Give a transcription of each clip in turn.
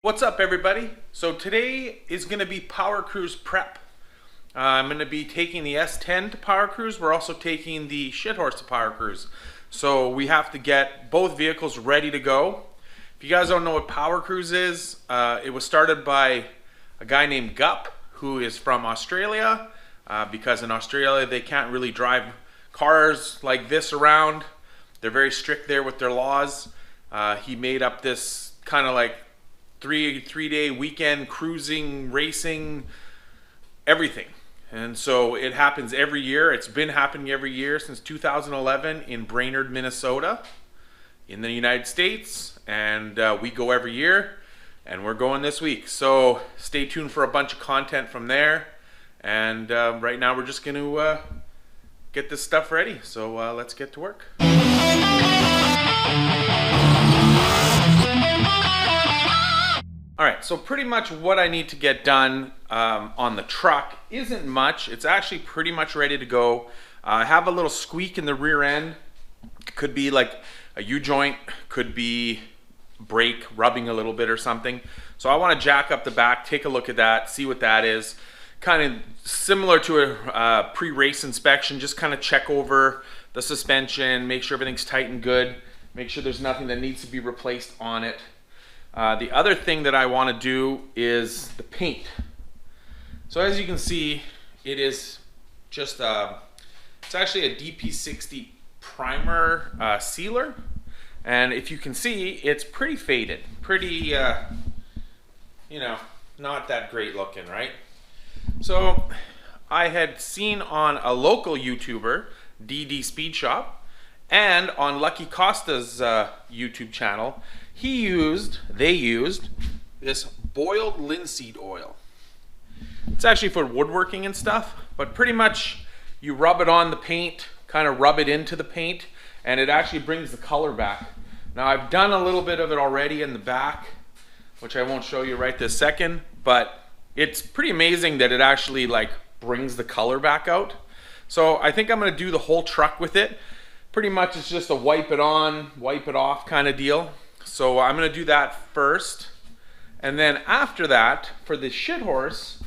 What's up, everybody? So today is going to be Powercruise prep. I'm going to be taking the S10 to Powercruise. We're also taking the Shthorse to Powercruise. So we have to get both vehicles ready to go. If you guys don't know what Powercruise is, it was started by a guy named Gup, who is from Australia, because in Australia they can't really drive cars like this around. They're very strict there with their laws. He made up this kind of like three-day weekend cruising, racing, everything. And so it happens every year. It's been happening every year since 2011 in Brainerd, Minnesota, in the United States. And we go every year, and we're going this week. So stay tuned for a bunch of content from there. And right now we're just going to get this stuff ready. So let's get to work. Alright, so pretty much what I need to get done on the truck isn't much. It's actually pretty much ready to go. I have a little squeak in the rear end. Could be like a U-joint, could be brake rubbing a little bit or something. So I want to jack up the back, take a look at that, see what that is. Kind of similar to a pre-race inspection, just kind of check over the suspension, make sure everything's tight and good, make sure there's nothing that needs to be replaced on it. The other thing that I want to do is the paint. So as you can see, it is just it's actually a DP60 primer sealer, and if you can see, it's pretty faded, pretty you know, not that great looking, right? So I had seen on a local YouTuber, DD Speed Shop, and on Lucky Costa's YouTube channel, they used this boiled linseed oil. It's actually for woodworking and stuff, but pretty much you rub it on the paint, kind of rub it into the paint, and it actually brings the color back. Now I've done a little bit of it already in the back, which I won't show you right this second, but it's pretty amazing that it actually like brings the color back out. So I think I'm gonna do the whole truck with it. Pretty much it's just a wipe it on, wipe it off kind of deal. So I'm going to do that first, and then after that, for the Shthorse,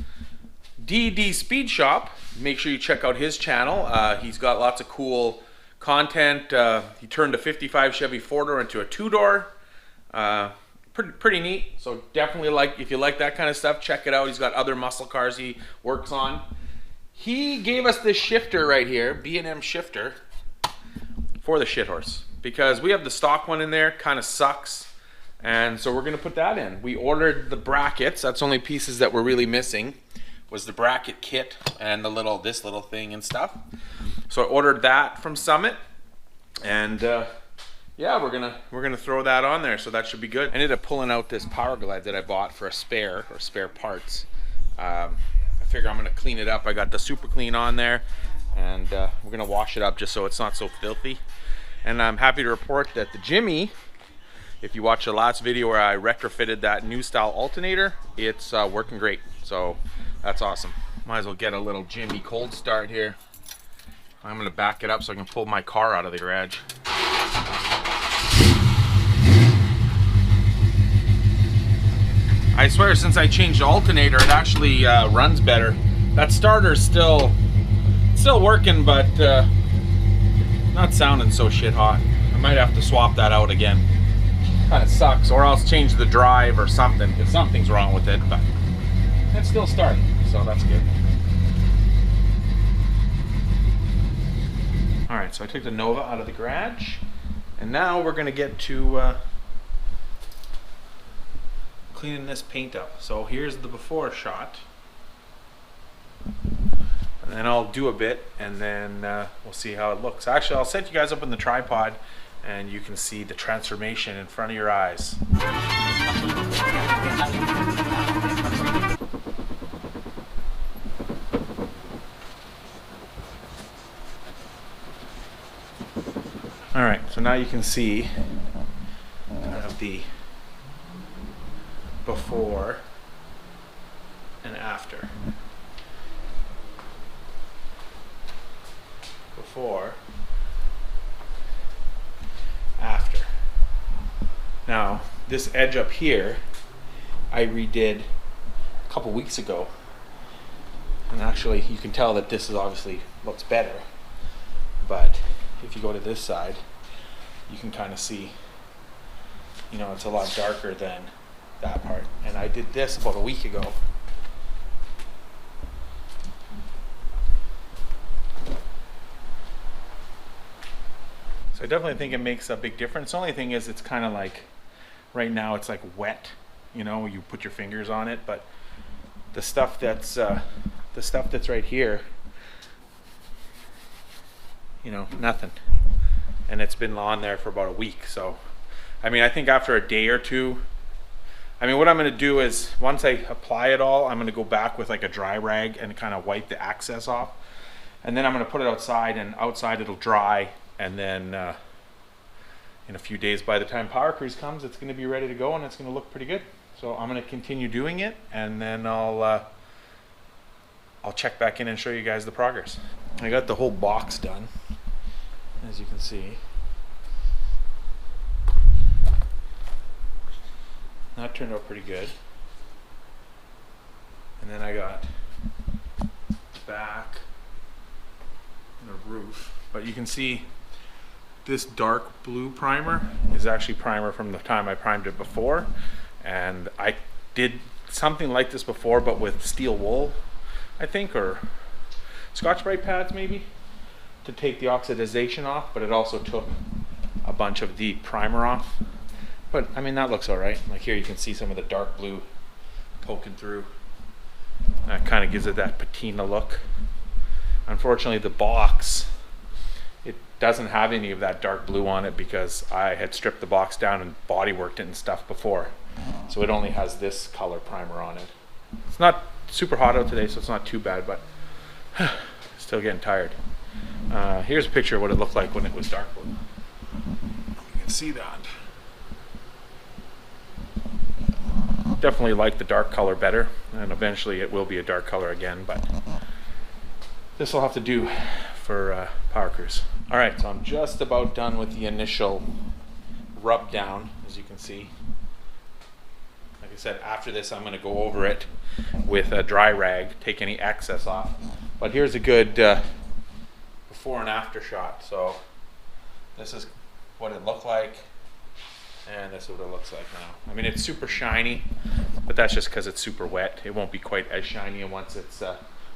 DD Speed Shop, make sure you check out his channel. He's got lots of cool content. He turned a 55 Chevy 4-door into a 2-door. Pretty neat. So definitely, like, if you like that kind of stuff, check it out. He's got other muscle cars he works on. He gave us this shifter right here, B&M shifter, for the Shthorse, because we have the stock one in there, kind of sucks, and so we're gonna put that in. We ordered the brackets. That's the only pieces that we're really missing, was the bracket kit and this little thing and stuff. So I ordered that from Summit, and yeah, we're gonna throw that on there, so that should be good. I ended up pulling out this power glide that I bought for a spare parts. I figure I'm gonna clean it up. I got the super clean on there, and we're gonna wash it up just so it's not so filthy. And I'm happy to report that the Jimmy, if you watched the last video where I retrofitted that new style alternator, it's working great. So that's awesome. Might as well get a little Jimmy cold start here. I'm gonna back it up so I can pull my car out of the garage. I swear, since I changed the alternator, it actually runs better. That starter's still working, but not sounding so shit hot. I might have to swap that out again. Kind of sucks, or else change the drive or something, because something's wrong with it, but it's still starting, so that's good. Alright, so I took the Nova out of the garage, and now we're going to get to cleaning this paint up. So here's the before shot. And then I'll do a bit, and then we'll see how it looks. Actually, I'll set you guys up on the tripod, and you can see the transformation in front of your eyes. All right, so now you can see kind of the before and after. Before, after. Now, this edge up here I redid a couple weeks ago. And actually you can tell that this is obviously looks better. But if you go to this side, you can kind of see, you know, it's a lot darker than that part. And I did this about a week ago. So I definitely think it makes a big difference. The only thing is it's kind of like, right now it's like wet, you know, you put your fingers on it, but the stuff that's right here, you know, nothing. And it's been on there for about a week. So, I mean, I think after a day or two, I mean, what I'm going to do is once I apply it all, I'm going to go back with like a dry rag and kind of wipe the excess off. And then I'm going to put it outside, and outside it'll dry. And then in a few days, by the time Powercruise comes, it's going to be ready to go and it's going to look pretty good. So I'm going to continue doing it, and then I'll check back in and show you guys the progress. I got the whole box done, as you can see. That turned out pretty good. And then I got the back and the roof. But you can see this dark blue primer is actually primer from the time I primed it before. And I did something like this before, but with steel wool, I think, or Scotch-Brite pads maybe, to take the oxidization off, but it also took a bunch of the primer off. But I mean, that looks all right. Like here you can see some of the dark blue poking through. That kind of gives it that patina look. Unfortunately, the box, it doesn't have any of that dark blue on it because I had stripped the box down and body worked it and stuff before. So it only has this color primer on it. It's not super hot out today, so it's not too bad, but still getting tired. Here's a picture of what it looked like when it was dark blue. You can see that. Definitely like the dark color better, and eventually it will be a dark color again, but this will have to do for Powercruise. All right, so I'm just about done with the initial rub down, as you can see. Like I said, after this I'm going to go over it with a dry rag, take any excess off. But here's a good before and after shot. So this is what it looked like, and this is what it looks like now. I mean, it's super shiny, but that's just because it's super wet. It won't be quite as shiny once it's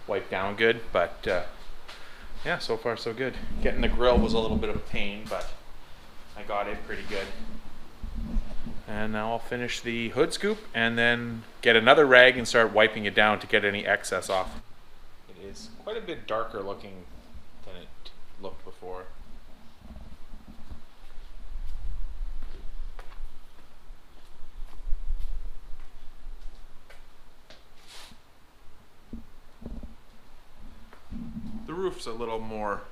wiped down good, but yeah, so far so good. Getting the grill was a little bit of a pain, but I got it pretty good. And now I'll finish the hood scoop and then get another rag and start wiping it down to get any excess off. It is quite a bit darker looking than it looked before. The roof's a little more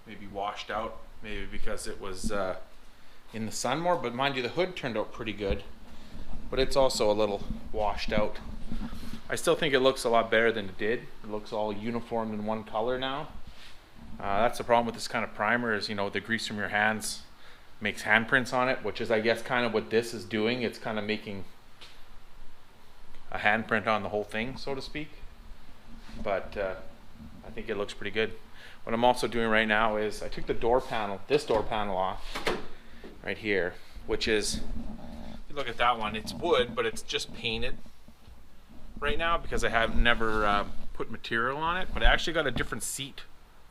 maybe washed out, maybe because it was in the sun more, but mind you, the hood turned out pretty good, but it's also a little washed out. I still think it looks a lot better than it did. It looks all uniform in one color now. That's the problem with this kind of primer is, you know, the grease from your hands makes handprints on it, which is, I guess, kind of what this is doing. It's kind of making a handprint on the whole thing, so to speak. But I think it looks pretty good. What I'm also doing right now is I took the door panel, this door panel off right here, which is, if you look at that one, it's wood, but it's just painted right now because I have never put material on it, but I actually got a different seat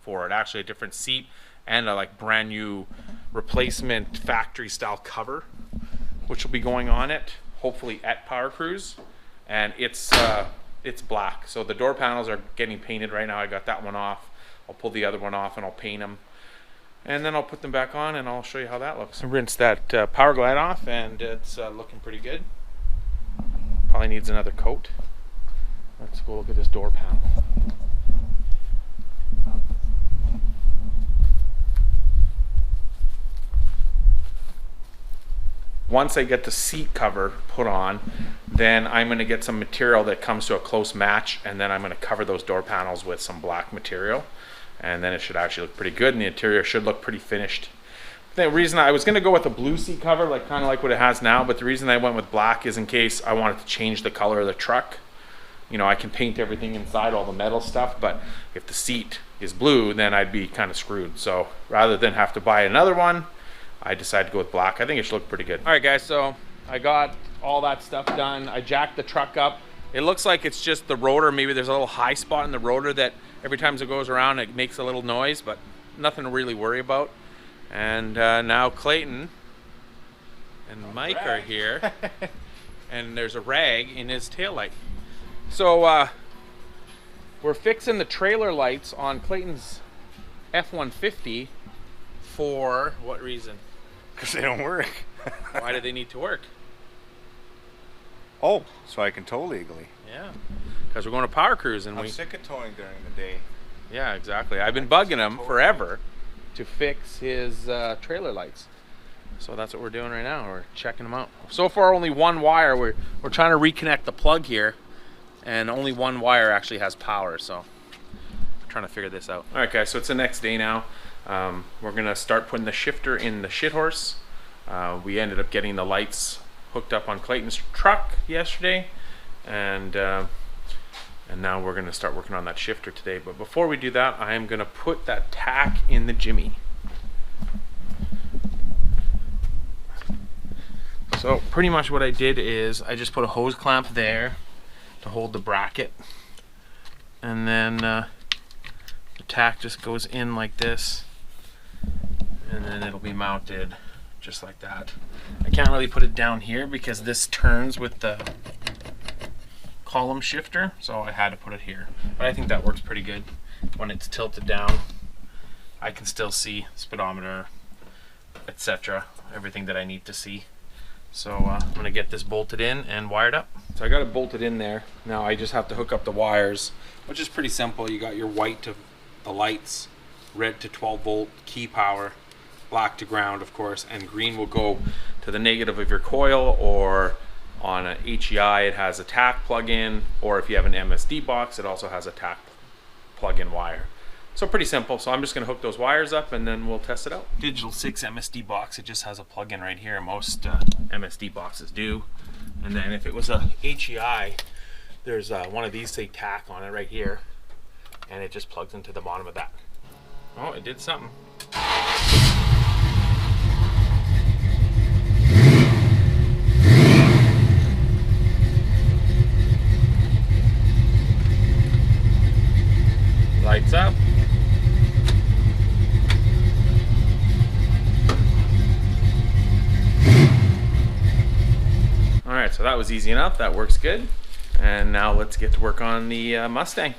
for it, actually a different seat and a like brand new replacement factory style cover, which will be going on it hopefully at Powercruise, and it's black. So the door panels are getting painted right now. I got that one off. I'll pull the other one off and I'll paint them, and then I'll put them back on and I'll show you how that looks. I rinsed that Power Glide off and it's looking pretty good. Probably needs another coat. Let's go look at this door panel. Once I get the seat cover put on, then I'm going to get some material that comes to a close match, and then I'm going to cover those door panels with some black material, and then it should actually look pretty good, and the interior should look pretty finished The reason I was gonna go with a blue seat cover, like kind of like what it has now, but the reason I went with black is in case I wanted to change the color of the truck. You know, I can paint everything inside, all the metal stuff, but if the seat is blue, then I'd be kind of screwed. So rather than have to buy another one, I decided to go with black. I think it should look pretty good. All right, guys, so I got all that stuff done. I jacked the truck up. It looks like it's just the rotor. Maybe there's a little high spot in the rotor that every time it goes around, it makes a little noise, but nothing to really worry about. And now Clayton and Mike are here, and there's a rag in his taillight. So we're fixing the trailer lights on Clayton's F-150 for what reason? Because they don't work. Why do they need to work? Oh, so I can tow legally. Yeah, because we're going to Powercruise and I'm sick of towing during the day. Yeah, exactly. I've been bugging him forever to fix his trailer lights. So that's what we're doing right now. We're checking them out. So far, only one wire. We're trying to reconnect the plug here, and only one wire actually has power. So I'm trying to figure this out. All right, guys. So it's the next day now. We're gonna start putting the shifter in the Shthorse. We ended up getting the lights hooked up on Clayton's truck yesterday, and now we're gonna start working on that shifter today. But before we do that, I am gonna put that tack in the Jimmy. So pretty much what I did is I just put a hose clamp there to hold the bracket, and then the tack just goes in like this, and then it'll be mounted just like that. I can't really put it down here because this turns with the column shifter, so I had to put it here. But I think that works pretty good. When it's tilted down, I can still see speedometer, etc., everything that I need to see. So I'm gonna get this bolted in and wired up. So I got it bolted in there. Now I just have to hook up the wires, which is pretty simple. You got your white to the lights, red to 12 volt key power, black to ground, of course, and green will go to the negative of your coil, or on an HEI it has a tack plug-in, or if you have an MSD box it also has a tack plug-in wire. So pretty simple. So I'm just going to hook those wires up and then we'll test it out. Digital 6 MSD box, it just has a plug-in right here. Most MSD boxes do. And then if it was a HEI, there's one of these say tack on it right here, and it just plugs into the bottom of that. Oh, it did something. Lights up. All right, so that was easy enough. That works good. And now let's get to work on the Mustang.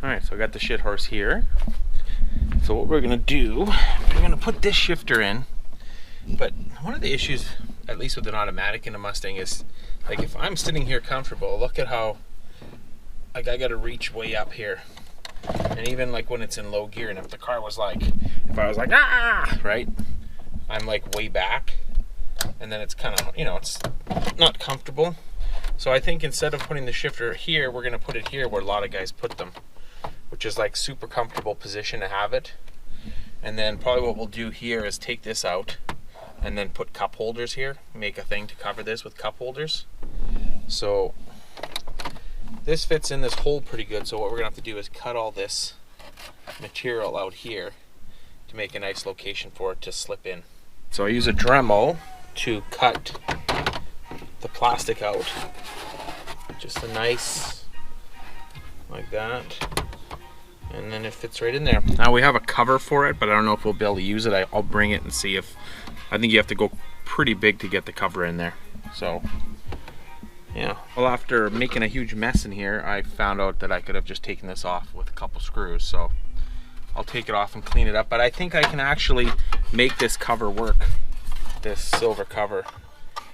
All right, so I got the Shthorse here. So what we're gonna do, we're gonna put this shifter in. But one of the issues, at least with an automatic in a Mustang, is like if I'm sitting here comfortable, look at how, like I gotta reach way up here. And even like when it's in low gear, and if the car was like, if I was like, ah, right? I'm like way back, and then it's kind of, you know, it's not comfortable. So I think instead of putting the shifter here, we're gonna put it here where a lot of guys put them, which is like super comfortable position to have it. And then probably what we'll do here is take this out and then put cup holders here, make a thing to cover this with cup holders. So this fits in this hole pretty good, so what we're gonna have to do is cut all this material out here to make a nice location for it to slip in. So I use a Dremel to cut the plastic out, just a nice, like that, and then it fits right in there. Now we have a cover for it, but I don't know if we'll be able to use it. I'll bring it and see if, I think you have to go pretty big to get the cover in there. So yeah, well, after making a huge mess in here, I found out that I could have just taken this off with a couple screws. So I'll take it off and clean it up. But I think I can actually make this cover work, this silver cover.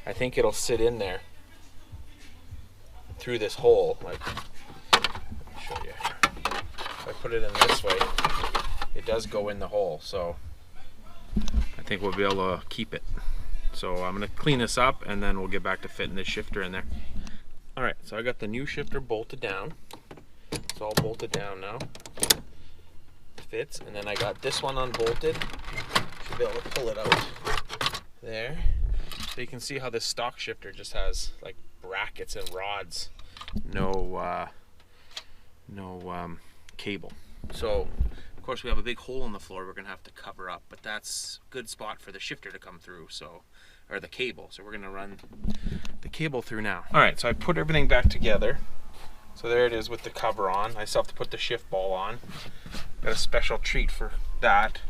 I think it'll sit in there through this hole. Like, let me show you. If I put it in this way, it does go in the hole. So I think we'll be able to keep it. So I'm gonna clean this up and then we'll get back to fitting this shifter in there. All right, so I got the new shifter bolted down. It's all bolted down now. Fits, and then I got this one unbolted. Should be able to pull it out there. So you can see how this stock shifter just has like brackets and rods, no cable. So of course we have a big hole in the floor we're gonna have to cover up, but that's a good spot for the shifter to come through, so, or the cable. So we're gonna run the cable through now. All right, so I put everything back together. So there it is with the cover on. I still have to put the shift ball on. Got a special treat for that.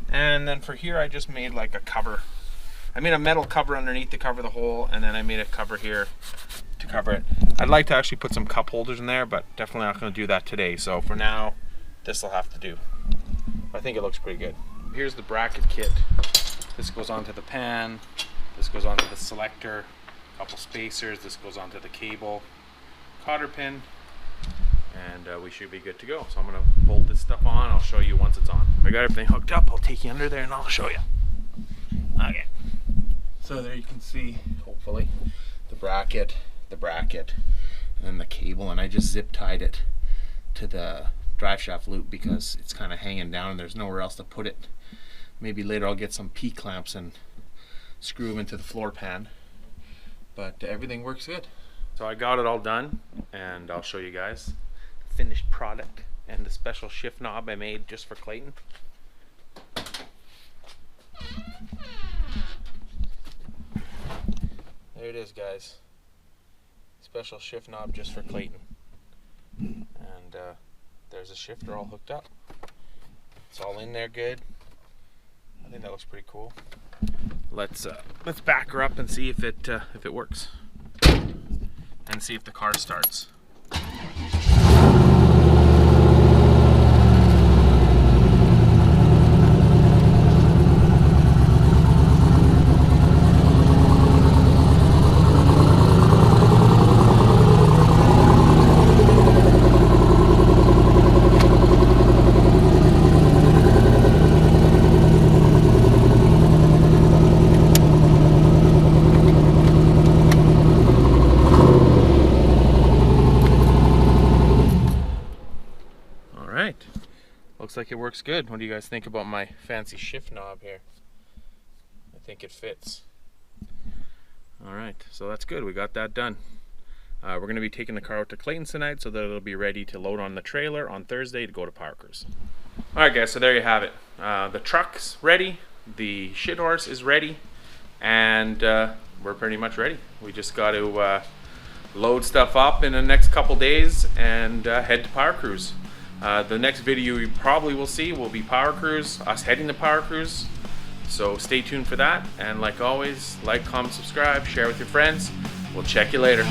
And then for here I just made like a cover. I made a metal cover underneath to cover the hole, and then I made a cover here to cover it. I'd like to actually put some cup holders in there, but definitely not going to do that today. So for now, this will have to do. I think it looks pretty good. Here's the bracket kit. This goes onto the pan. This goes onto the selector. A couple spacers. This goes onto the cable. Cotter pin. And we should be good to go. So I'm going to bolt this stuff on. I'll show you once it's on. I got everything hooked up. I'll take you under there and I'll show you. Okay. So there you can see, hopefully, the bracket, and then the cable, and I just zip tied it to the drive shaft loop because it's kind of hanging down and there's nowhere else to put it. Maybe later I'll get some P-clamps and screw them into the floor pan, but everything works good. So I got it all done, and I'll show you guys the finished product and the special shift knob I made just for Clayton. There it is, guys. Special shift knob just for Clayton. And there's a shifter all hooked up. It's all in there good. I think that looks pretty cool. Let's back her up and see if it works. And see if the car starts. Looks like it works good. What do you guys think about my fancy shift knob here? I think it fits. Alright, so that's good. We got that done. We're going to be taking the car out to Clayton tonight so that it'll be ready to load on the trailer on Thursday to go to Powercruise. Alright guys, so there you have it. The truck's ready, the Shthorse is ready, and we're pretty much ready. We just got to load stuff up in the next couple days and head to Powercruise. The next video you probably will see will be Powercruise, us heading to Powercruise. So stay tuned for that. And like always, like, comment, subscribe, share with your friends. We'll check you later.